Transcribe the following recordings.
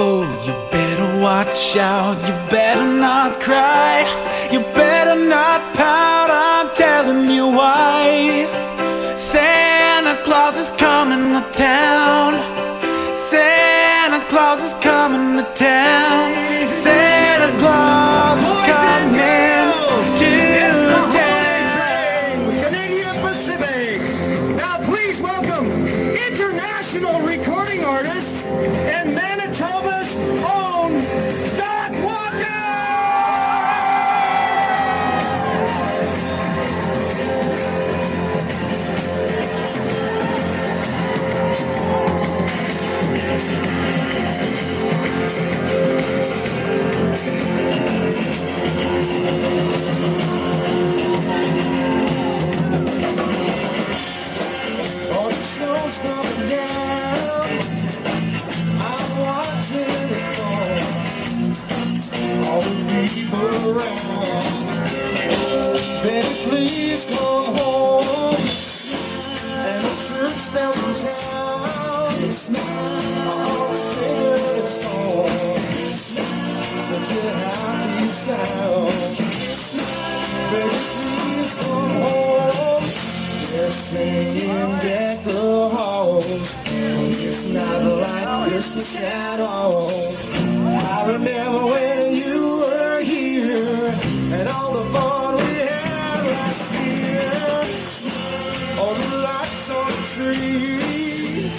Oh, you better watch out, you better not cry, you better not pout, I'm telling you why. Santa Claus is coming to town, Santa Claus is coming to town, Santa Claus is coming to town. Canadian Pacific. Now please welcome international recording artist and Manitoba's own Dot Walker! Oh, the snow's coming down. I'm watching it fall. All the people around. Betty, please come home. And the church bells in town are singing its song. Such a happy sound. Betty, please come home. They're singing deck the halls. It's not like Christmas at all. I remember when you were here and all the fun we had last year. All the lights on the trees.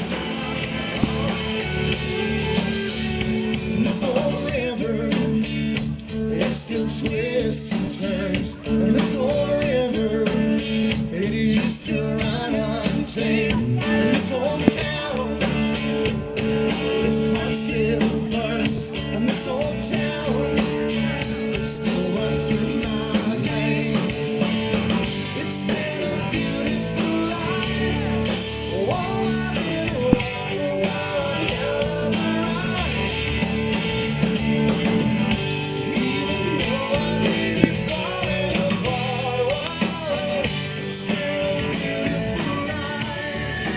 And this old river, it still twists and turns. And this old river, it used to run untamed. And this old town, this part still burns. And this old town, it still runs through my veins. It's been a beautiful life. Oh, I've been walking around even though I may be falling apart. It's been a beautiful life.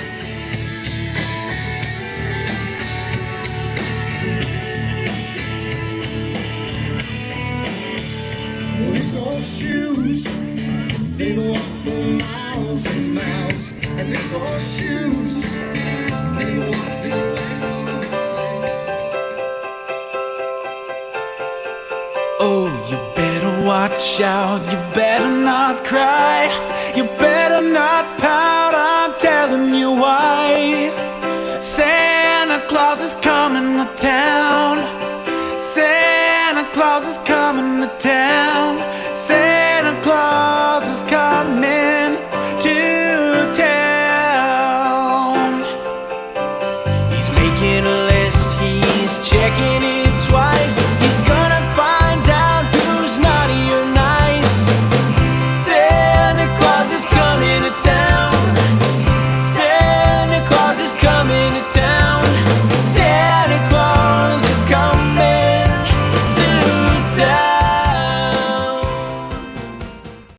Well, these old shoes, they walk for miles and miles. And these old shoes, they walk the Oh, you better watch out, you better not cry, you better not pout, I'm telling you why. Santa Claus is coming to town, Santa Claus is coming to town, Santa Claus is coming